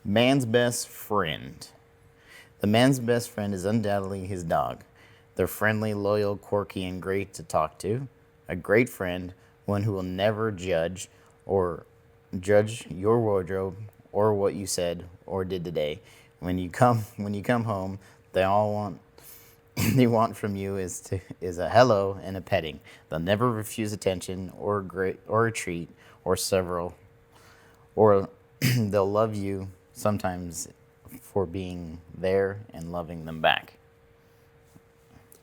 Man's best friend. The man's best friend is undoubtedly his dog. They're friendly, loyal, quirky, and great to talk to. A great friend, one who will never judge your wardrobe or what you said or did today. When you come home, they want from you is a hello and a petting. They'll never refuse attention or a treat or several, or they'll love you sometimes for being there and loving them back.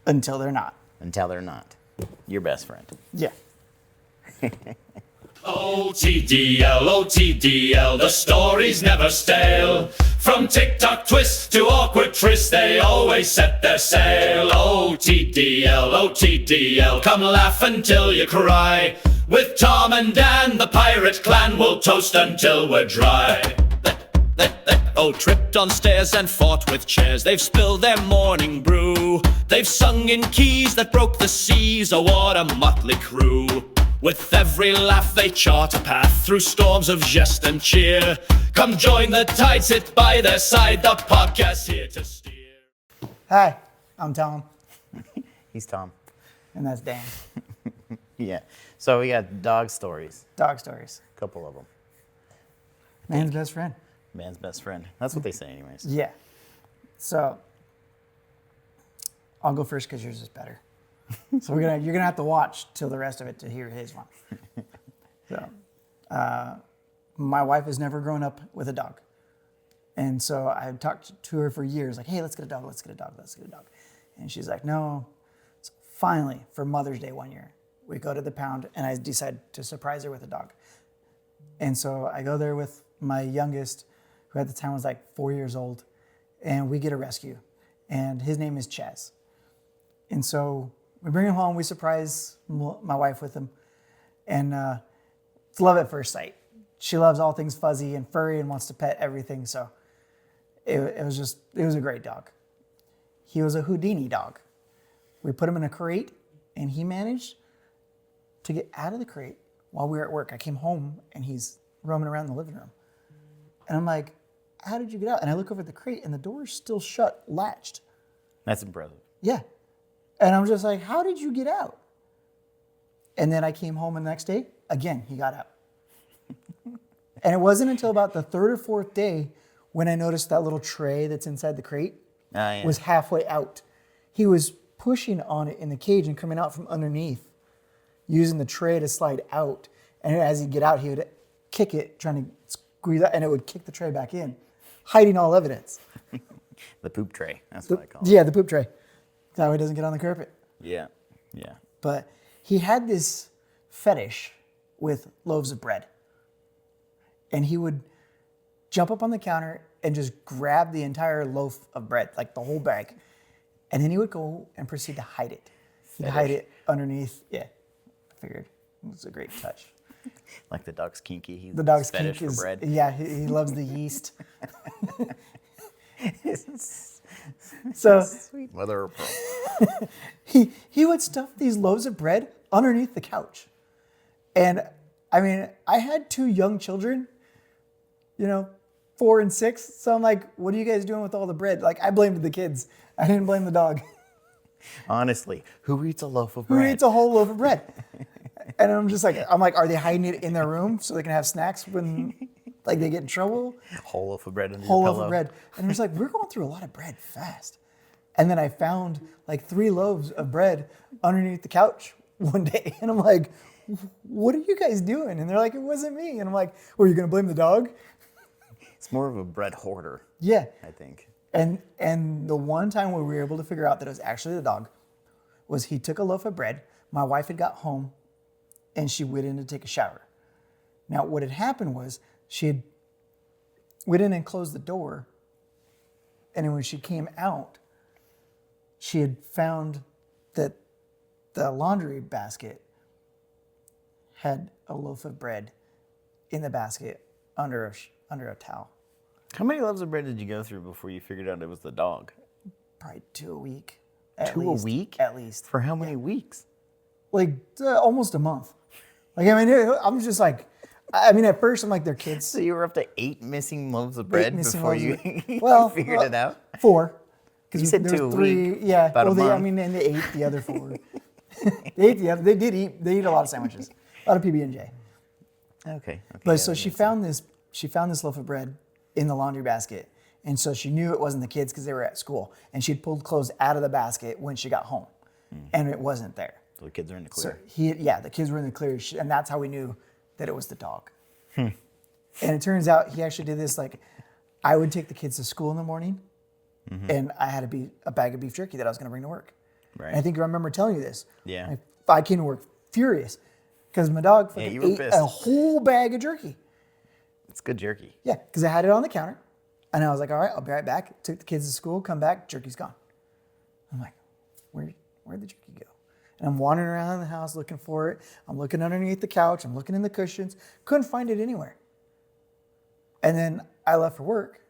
Until they're not. Until they're not. Your best friend. Yeah. OTDL, OTDL, the story's never stale. From TikTok twist to awkward tryst, they always set their sail. OTDL, OTDL, come laugh until you cry. With Tom and Dan, the pirate clan, we'll toast until we're dry. Oh, tripped on stairs and fought with chairs. They've spilled their morning brew. They've sung in keys that broke the seas. Oh, what a motley crew. With every laugh they chart a path through storms of jest and cheer. Come join the tide, sit by their side. The podcast's here to steer. Hi, I'm Tom. He's Tom. And that's Dan. Yeah. So we got dog stories. Dog stories. A couple of them. Man's best friend. Man's best friend. That's what they say anyways. Yeah. So I'll go first because yours is better. So you're gonna have to watch till the rest of it to hear his one. So my wife has never grown up with a dog. And so I've talked to her for years, like, hey, let's get a dog, let's get a dog, let's get a dog. And she's like, no. So finally, for Mother's Day one year, we go to the pound and I decide to surprise her with a dog. And so I go there with my youngest, who at the time was like 4 years old, and we get a rescue. And his name is Chaz. And so we bring him home, we surprise my wife with him. And it's love at first sight. She loves all things fuzzy and furry and wants to pet everything. So it was a great dog. He was a Houdini dog. We put him in a crate and he managed to get out of the crate while we were at work. I came home and he's roaming around the living room. And I'm like, how did you get out? And I look over at the crate and the door's still shut, latched. That's impressive. Yeah. And I'm just like, how did you get out? And then I came home the next day, again, he got out. And it wasn't until about the third or fourth day when I noticed that little tray that's inside the crate was halfway out. He was pushing on it in the cage and coming out from underneath, using the tray to slide out. And as he'd get out, he would kick it, trying to squeeze out, and it would kick the tray back in, hiding all evidence. The poop tray. That's what I call it. Yeah, the poop tray. That way he doesn't get on the carpet. Yeah. Yeah. But he had this fetish with loaves of bread. And he would jump up on the counter and just grab the entire loaf of bread, like the whole bag. And then he would go and proceed to hide it. He'd hide it underneath. Yeah, I figured it was a great touch. Like the dog's kinky. The dog's fetish kink for is, bread. yeah, he loves the yeast. So Sweet mother of pearl. he would stuff these loaves of bread underneath the couch. And I mean, I had two young children, 4 and 6. So I'm like, what are you guys doing with all the bread? Like, I blamed the kids. I didn't blame the dog. Honestly, who eats a loaf of bread? Who eats a whole loaf of bread? And I'm like, are they hiding it in their room so they can have snacks when like they get in trouble? Whole loaf of bread under Whole your loaf pillow. of bread. And it's like, we're going through a lot of bread fast. And then I found like 3 loaves of bread underneath the couch one day. And I'm like, what are you guys doing? And they're like, it wasn't me. And I'm like, well, are you going to blame the dog? It's more of a bread hoarder, Yeah. I think. And the one time where we were able to figure out that it was actually the dog was he took a loaf of bread. My wife had got home and she went in to take a shower. Now, what had happened was she had went in and closed the door. And then when she came out, she had found that the laundry basket had a loaf of bread in the basket under a towel. How many loaves of bread did you go through before you figured out it was the dog? Probably 2 a week. 2 a week? At least. For how many weeks? Like almost a month. Like, I mean, I'm just like, I mean, at first I'm like, they're kids. So you were up to 8 missing loaves of bread missing before loaves you of- well, figured it out? 4. You said there's 2 a 3. week. Yeah. About a I month. mean, and they ate the other 4. They ate the other. They did eat. They eat a lot of sandwiches, a lot of PB&J. Okay. But so she found this. She found this loaf of bread in the laundry basket, and so she knew it wasn't the kids because they were at school, and she'd pulled clothes out of the basket when she got home, and it wasn't there. So the kids are in the So clear. the kids were in the clear, and that's how we knew that it was the dog. And it turns out he actually did this. Like, I would take the kids to school in the morning, and I had a bag of beef jerky that I was going to bring to work. Right. And I think I remember telling you this. Yeah. I came to work furious because my dog fucking you were ate pissed. a whole bag of jerky. It's good jerky. Yeah, because I had it on the counter, and I was like, all right, I'll be right back. Took the kids to school, come back, jerky's gone. I'm like, where'd the jerky go? And I'm wandering around the house looking for it. I'm looking underneath the couch. I'm looking in the cushions. Couldn't find it anywhere. And then I left for work,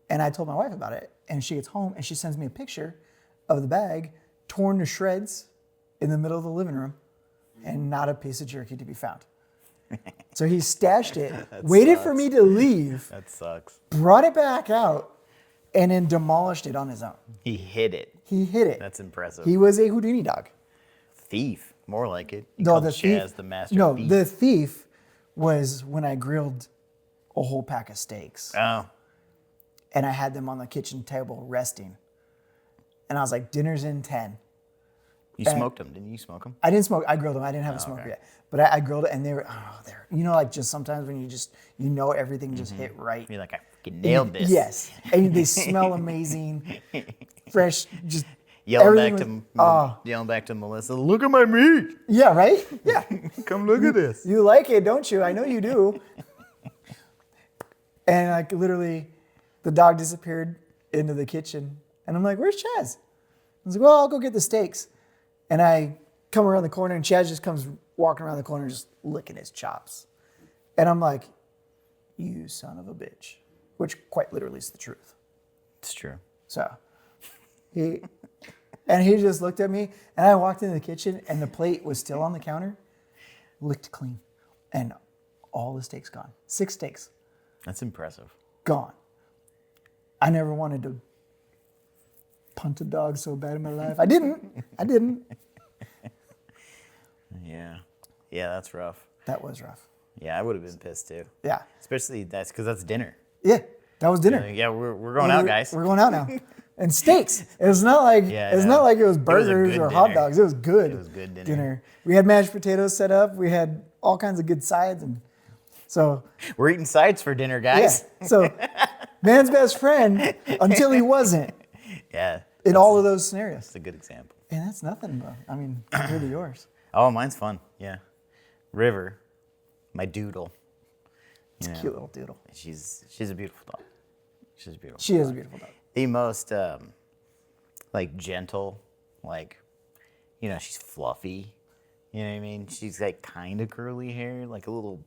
and I told my wife about it. And she gets home, and she sends me a picture of the bag torn to shreds in the middle of the living room, and not a piece of jerky to be found. So he stashed it, waited for sucks. me to leave, That sucks. brought it back out, and then demolished it on his own. He hid it. He hid it. That's impressive. He was a Houdini dog. Thief. More like it. You No, called the Chaz thief. the master No, thief. the thief was when I grilled a whole pack of steaks, Oh. and I had them on the kitchen table resting. And I was like, dinner's in 10. You smoked them, didn't you smoke them? I didn't smoke. I grilled them. I didn't have a smoker okay. yet, but I grilled it, and they were, like just sometimes when you know everything just hit right. You're like, I fucking nailed this. Yes, and they smell amazing, fresh, just Yelling everything yelling back to Melissa, look at my meat. yeah, right? Yeah. Come look at this. You like it, don't you? I know you do. And like literally, the dog disappeared into the kitchen, and I'm like, "Where's Chaz?" I was like, "Well, I'll go get the steaks." And I come around the corner, and Chaz just comes walking around the corner, just licking his chops. And I'm like, "You son of a bitch," which quite literally is the truth. It's true. So he just looked at me, and I walked into the kitchen, and the plate was still on the counter, licked clean, and all the steaks gone. 6 steaks That's impressive. gone. I never wanted to punt a dog so bad in my life. I didn't. Yeah. Yeah, that's rough. That was rough. Yeah, I would have been pissed too. Yeah. Especially that's because that's dinner. Yeah. That was dinner. Yeah, we're going out, guys. We're going out now. And steaks. It's not like Yeah, I it's know. not like it was It was a burgers good or hot dinner. dogs. It was good. It was good dinner. We had mashed potatoes set up. We had all kinds of good sides, and so We're eating sides for dinner, guys. yeah. So man's best friend until he wasn't Yeah. in all of those scenarios. That's a good example. And that's nothing, bro. I mean, compared to yours. Oh, mine's fun. Yeah. River, my doodle. It's a cute little doodle. She's a beautiful dog. She's a beautiful. She is a beautiful dog. The most like gentle, like she's fluffy. You know what I mean? She's like kind of curly hair, like a little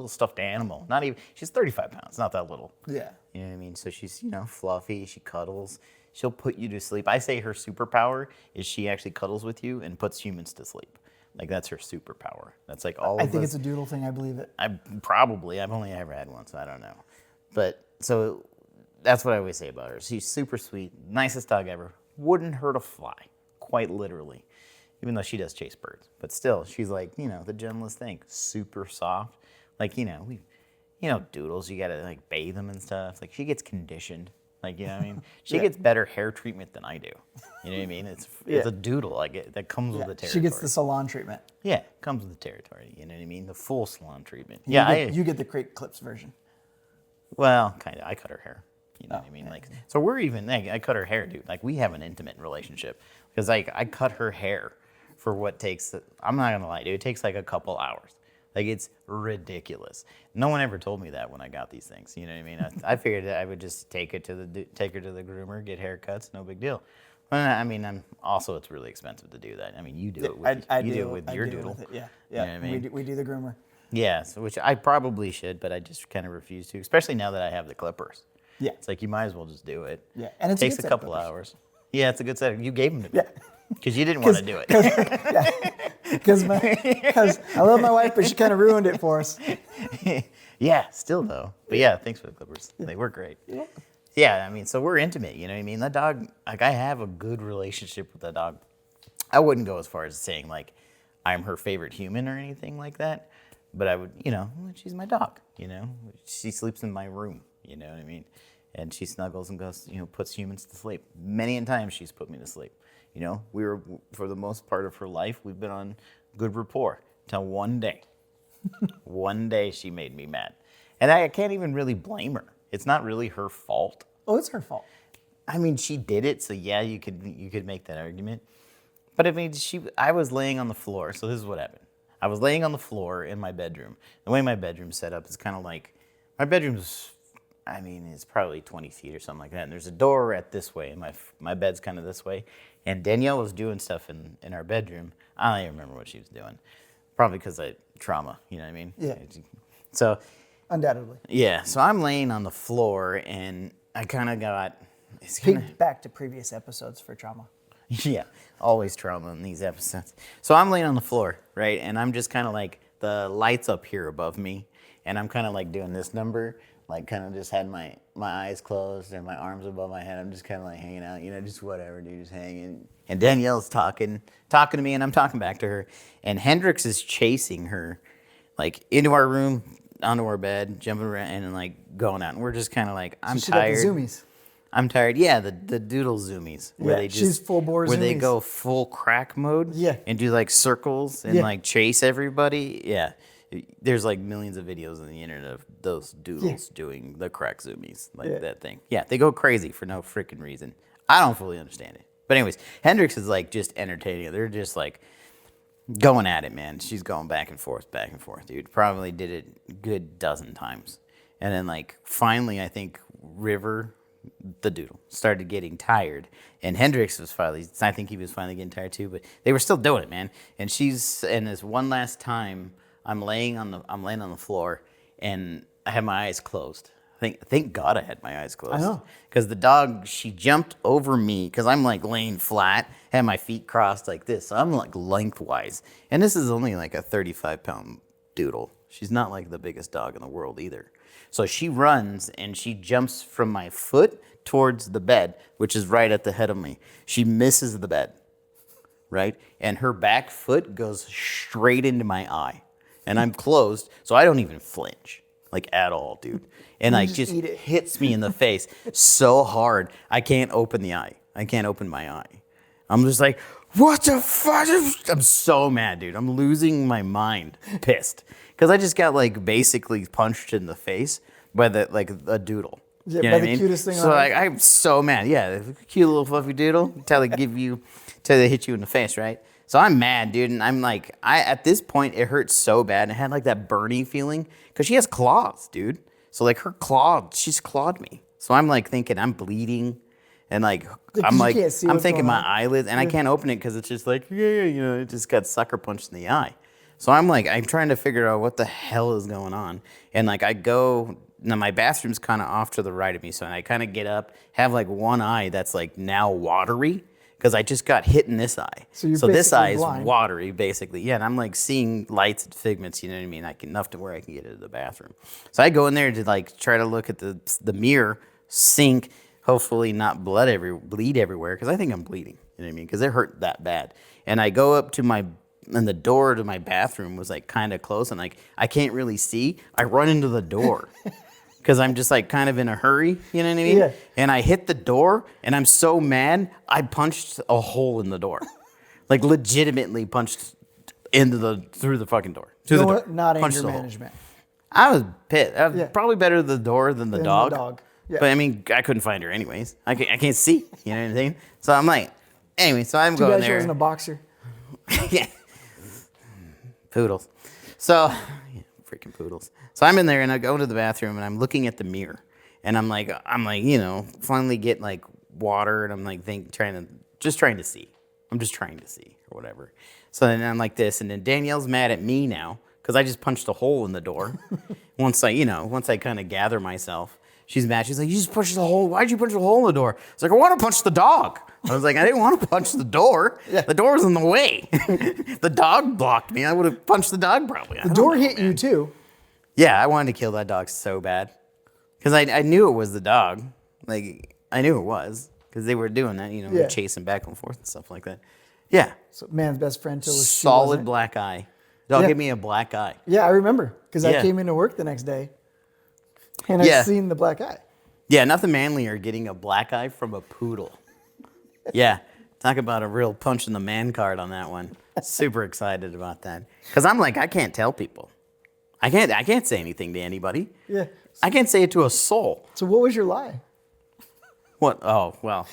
stuffed animal. Not even. She's 35 pounds. Not that little. Yeah. You know what I mean? So she's fluffy. She cuddles. She'll put you to sleep. I say her superpower is she actually cuddles with you and puts humans to sleep. Like that's her superpower. That's like all. I of think us- it's a doodle thing. I believe it. I've only ever had one, so I don't know. But so that's what I always say about her. She's super sweet, nicest dog ever. Wouldn't hurt a fly, quite literally. Even though she does chase birds, but still, she's like the gentlest thing. Super soft, like doodles. You gotta like bathe them and stuff. Like she gets conditioned. Like what I mean, she gets better hair treatment than I do. You know what I mean? It's a doodle. Like that comes with the territory. She gets the salon treatment. Yeah, comes with the territory. You know what I mean? The full salon treatment. You Yeah, get, you get the crate clips version. well, kind of. I cut her hair. You know what I mean? Like, so we're even. I cut her hair, dude. Like, we have an intimate relationship because I cut her hair for what takes. I'm not gonna lie, dude. It takes like a couple hours. Like, it's ridiculous. No one ever told me that when I got these things. You know what I mean? I figured that I would just take her to the groomer, get haircuts, no big deal. Well, I mean, it's really expensive to do that. I mean, you do it with I you do do it with your doodle. it. Yeah. You know Yeah. what I mean? We do the groomer. Yeah, so which I probably should, but I just kind of refuse to, especially now that I have the clippers. Yeah. It's like you might as well just do it. Yeah, and it's a takes good a set of couple clippers. hours. Yeah, it's a good set. You gave them to me. Yeah. Because you didn't want to do it. Because I love my wife, but she kind of ruined it for us. Yeah, still though. But yeah, thanks for the clippers. They were great. Yeah, I mean, so we're intimate, you know what I mean? That dog, like, I have a good relationship with that dog. I wouldn't go as far as saying, like, I'm her favorite human or anything like that. But I would, you know, she's my dog, you know? She sleeps in my room, you know what I mean? And she snuggles and goes, you know, puts humans to sleep. Many a times she's put me to sleep. You know, we were, for the most part of her life, we've been on good rapport until one day. One day she made me mad. And I can't even really blame her. It's not really her fault. Oh, it's her fault. I mean, she did it, so yeah, you could make that argument. But I mean, I was laying on the floor, so this is what happened. I was laying on the floor in my bedroom. The way my bedroom's set up is kind of like, my bedroom's, I mean, it's probably 20 feet or something like that. And there's a door at this way, and my bed's kind of this way. And Danielle was doing stuff in our bedroom. I don't even remember what she was doing. Probably because of trauma, you know what I mean? Yeah. So, Undoubtedly. yeah, so I'm laying on the floor, and I kind of got, it's kinda, Peek back to previous episodes for trauma. yeah, always trauma in these episodes. So I'm laying on the floor, right? And I'm just kind of like, the lights up here above me, and I'm kind of like doing this number, like kind of just had my eyes closed and my arms above my head. I'm just kind of like hanging out, you know, just whatever, dude, just hanging. And Danielle's talking to me, and I'm talking back to her. And Hendrix is chasing her, like into our room, onto our bed, jumping around, and like going out. And we're just kind of like, I'm She got tired. the zoomies. I'm tired. Yeah, the doodle zoomies. Where Yeah, they just, she's full bore where they zoomies. go full crack mode. Yeah. And do like circles and Yeah. like chase everybody. Yeah. There's like millions of videos on the internet of those doodles doing the crack zoomies, like that thing. Yeah, they go crazy for no freaking reason. I don't fully understand it. But anyways, Hendrix is like just entertaining. They're just like going at it, man. She's going back and forth, dude. Probably did it a good dozen times. And then like finally, I think River, the doodle, started getting tired. And Hendrix was finally, I think he was finally getting tired too, but they were still doing it, man. And this one last time, I'm laying on the floor, and I have my eyes closed. Thank God I had my eyes closed. I know. Because the dog, she jumped over me, because I'm like laying flat, had my feet crossed like this. So I'm like lengthwise. And this is only like a 35-pound doodle. She's not like the biggest dog in the world either. So she runs, and she jumps from my foot towards the bed, which is right at the head of me. She misses the bed, right? And her back foot goes straight into my eye. And I'm closed, so I don't even flinch, like at all, dude. And like just eat it. hits me in the face so hard, I can't open the eye. I can't open my eye. I'm just like, what the fuck? I'm so mad, dude. I'm losing my mind, pissed. Because I just got like basically punched in the face by a doodle. Yeah, You know by what I the mean? cutest thing So on like, earth. I'm so mad. Yeah, cute little fluffy doodle till they hit you in the face, right? So I'm mad, dude, and I'm like, at this point it hurts so bad, and I had like that burning feeling because she has claws, dude. So like she's clawed me. So I'm like thinking I'm bleeding, and like I'm you like can't see I'm what's thinking going my on. eyelids, and I can't open it because it's just like you know, it just got sucker punched in the eye. So I'm trying to figure out what the hell is going on, and like I go. Now my bathroom's kind of off to the right of me, so I kind of get up, have like one eye that's like now watery because I just got hit in this eye. So you're this basically eye is blind. watery, basically. Yeah, and I'm like seeing lights and figments. You know what I mean? Enough to where I can get into the bathroom. So I go in there to like try to look at the mirror, sink, hopefully not bleed everywhere because I think I'm bleeding. You know what I mean? Because it hurt that bad. And I go up to and the door to my bathroom was like kind of close, and like I can't really see. I run into the door. Because I'm just like kind of in a hurry, you know what I mean? Yeah. And I hit the door, and I'm so mad, I punched a hole in the door. Like legitimately punched through the fucking door. Through the door. Not Punched anger the hole. management. I was pissed. Yeah. Probably better the door than the Than the dog. dog. Yeah. But I mean, I couldn't find her anyways. I can't see, you know what I'm saying? So I'm like, anyway, so I'm Too going bad she there. wasn't a boxer. Yeah. Poodles. So, freaking poodles. So I'm in there, and I go into the bathroom, and I'm looking at the mirror, and I'm like, you know, finally get like water, and I'm like trying to see. I'm just trying to see or whatever. So then I'm like this, and then Danielle's mad at me now because I just punched a hole in the door. Once I kind of gather myself, She's mad. She's like, you just punched the hole. Why'd you punch the hole in the door? It's like, I want to punch the dog. I was like, I didn't want to punch the door. Yeah. The door was in the way. The dog blocked me. I would have punched the dog probably. The door hit you too. Yeah, I wanted to kill that dog so bad. Because I knew it was the dog. Like, I knew it was. Because they were doing that, Yeah. chasing back and forth and stuff like that. Yeah. So man's best friend till she Solid wasn't. black eye. Dog Yeah. gave me a black eye. Yeah, I remember because I Yeah. came into work the next day, and I Yeah. seen the black eye. Yeah, nothing manlier getting a black eye from a poodle. Yeah, talk about a real punch in the man card on that one. Super excited about that. Because I'm like, I can't tell people. I can't say anything to anybody. Yeah. I can't say it to a soul. So what was your lie? What? Oh, well.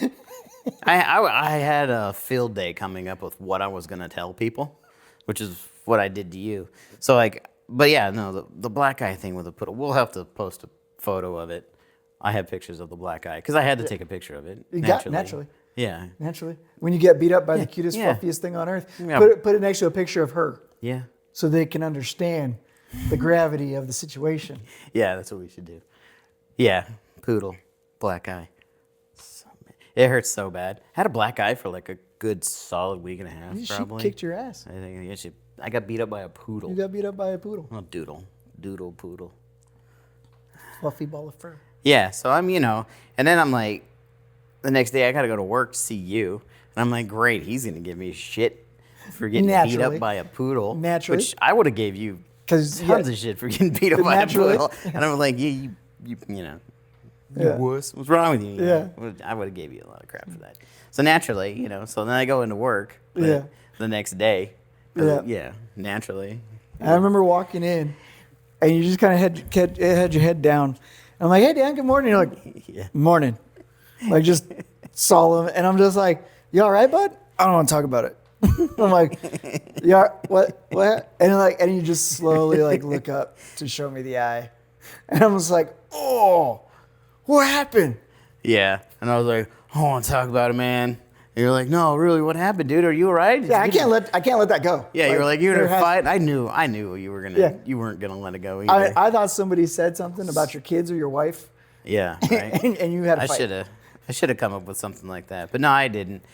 I had a field day coming up with what I was going to tell people, which is what I did to you. So, like, but yeah, no, the black eye thing with the poodle, we'll have to post a photo of it. I have pictures of the black eye because I had to take a picture of it. You got naturally. Yeah. Naturally. When you get beat up by the cutest, yeah. fluffiest thing on earth, Yeah. put it next to a picture of her Yeah. so they can understand the gravity of the situation. Yeah, that's what we should do. Yeah, poodle, black eye. It hurts so bad. Had a black eye for like a good solid week and a half, She probably. kicked your ass. I think I got beat up by a poodle. You got beat up by a poodle. Oh, doodle poodle. Fluffy ball of fur. Yeah, so I'm, and then I'm like, the next day I gotta go to work to see you, and I'm like, great, he's gonna give me shit for getting beat Naturally. up by a poodle. Naturally. Which I would have gave you 'Cause, tons yeah. of shit for getting beat up by Naturally. a poodle, and I'm like, you Yeah. wuss, what's wrong with you? Yeah. I would have gave you a lot of crap for that. So naturally, so then I go into work Yeah. the next day. Yeah. Naturally. I remember walking in, and you just kind of had your head down. And I'm like, hey, Dan, good morning. You're like, Yeah. morning. Like, just solemn. And I'm just like, you all right, bud? I don't want to talk about it. I'm like, yeah, what? And you just slowly like look up to show me the eye. And I'm just like, oh, what happened? Yeah. And I was like, I don't want to talk about it, man. And you're like, no, really, what happened, dude? Are you all right? Yeah, I can't let that go. Yeah, you were like, you're there gonna has- fight. I knew you were gonna. Yeah. You weren't gonna let it go either. I thought somebody said something about your kids or your wife, yeah, right. and you had a I fight. should have come up with something like that, but no, I didn't.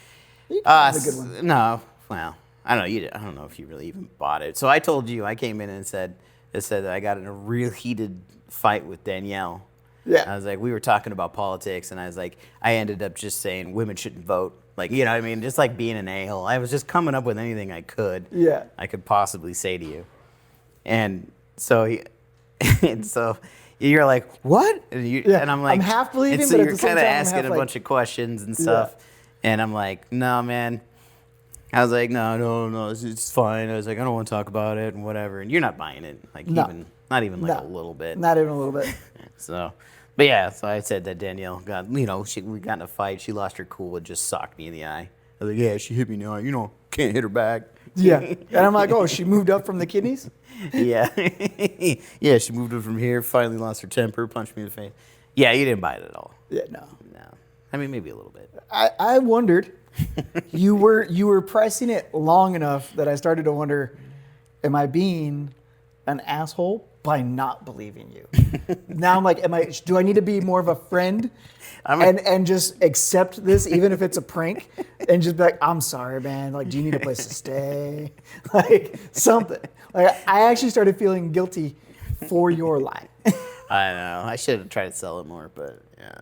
You came up with a good one. No, well, I don't know. I don't know if you really even bought it. So I told you. I came in and said that I got in a real heated fight with Danielle. Yeah. I was like, we were talking about politics, and I was like, I ended up just saying women shouldn't vote. Like, you know what I mean? Just like being an a-hole. I was just coming up with anything I could. Yeah. I could possibly say to you. And so and so you're like, what? Yeah, And I'm like, I'm half believing, and so but at you're the same kind of time, I'm asking half a like- bunch of questions and stuff. And I'm like, no, man. I was like, no, it's fine. I was like, I don't want to talk about it and whatever. And you're not buying it, like No. not even like No. a little bit. Not even a little bit. So, but yeah, so I said that Danielle got, we got in a fight. She lost her cool and just socked me in the eye. I was like, yeah, she hit me in the eye. Can't hit her back. Yeah. And I'm like, oh, she moved up from the kidneys? Yeah. Yeah, she moved up from here, finally lost her temper, punched me in the face. Yeah, you didn't buy it at all. Yeah, no. No. I mean, maybe a little bit. I wondered. You were pressing it long enough that I started to wonder, am I being an asshole by not believing you? Now I'm like, do I need to be more of a friend and just accept this even if it's a prank and just be like, I'm sorry, man. Like, do you need a place to stay? Like something. Like I actually started feeling guilty for your lie. I know. I should have tried to sell it more, but yeah,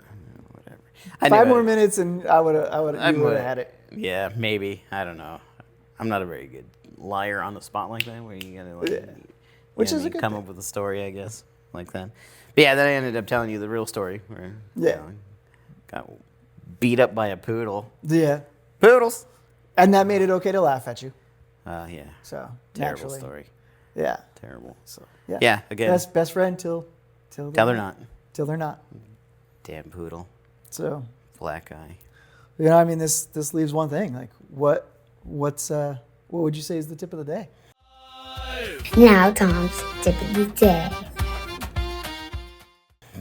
whatever. I 5 knew more I- minutes and I would have would've- had it. Yeah, maybe. I don't know. I'm not a very good liar on the spot like that, where you gotta like, Which is a good come thing. up with a story, I guess, like that. But yeah, then I ended up telling you the real story, where Yeah. got beat up by a poodle. Yeah. Poodles. And that made it okay to laugh at you. Yeah. So Terrible naturally. story. Yeah. Terrible. So Yeah. yeah, again, Best friend till tell they're not. Till they're not. Damn poodle, So black eye. I mean this leaves one thing. Like what would you say is the tip of the day? Now Tom's tip of the day.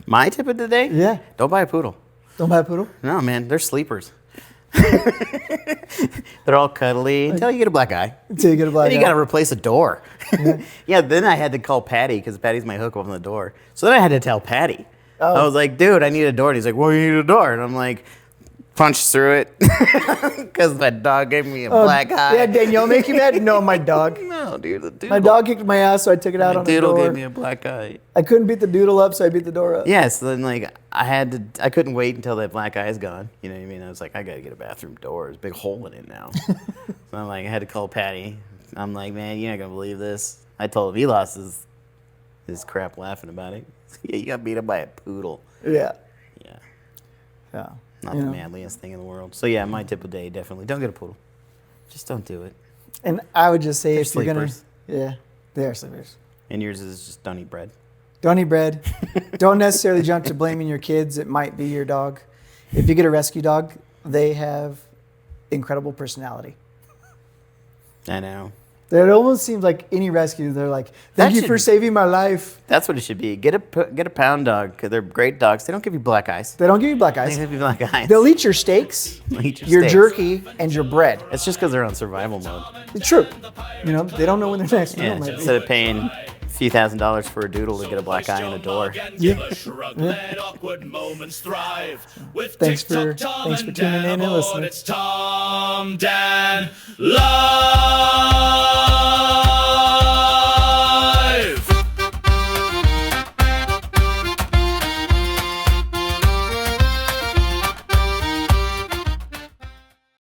My tip of the day? Yeah. Don't buy a poodle. Don't buy a poodle? No, man, they're sleepers. They're all cuddly until you get a black eye. Until you get a black Then you eye. got to replace a door. Yeah. Then I had to call Patty because Patty's my hook on the door. So then I had to tell Patty. Oh. I was like, dude, I need a door. And he's like, well, you need a door. And I'm like, punch through it. Because that dog gave me a black eye. Yeah, Danielle, make you mad? No, my dog. No, dude, the doodle. My dog kicked my ass, so I took it out The on the doodle door. gave me a black eye. I couldn't beat the doodle up, so I beat the door up. Yeah, so then like I couldn't wait until that black eye is gone. You know what I mean? I was like, I gotta get a bathroom door. There's a big hole in it now. So I'm like, I had to call Patty. I'm like, man, you're not gonna believe this. I told him he lost his crap laughing about it. Yeah, you got beat up by a poodle. Yeah. Yeah, Yeah. not You the know? manliest thing in the world. So yeah, my tip of the day, definitely don't get a poodle. Just don't do it. And I would just say They're if you're gonna, sleepers. yeah, they are sleepers. And yours is just don't eat bread. Don't eat bread. Don't necessarily jump to blaming your kids. It might be your dog. If you get a rescue dog, they have incredible personality. I know. It almost seems like any rescue, they're like, "Thank That you for should- saving my life." That's what it should be. Get a pound dog. 'Cause they're great dogs. They don't give you black eyes. They don't give you black They eyes. give you black eyes. They'll eat your steaks, Eat your your steaks. jerky, and your bread. It's just because they're on survival mode. It's true. You know, they don't know when their next Yeah, meal might be. instead of paying a few $1,000s for a doodle to get a black eye and a door. Yeah. Let awkward moments thrive. With Thanks TikTok, for- Tom thanks for and tuning in Dan and aboard. listening. It's Tom, Dan, Love.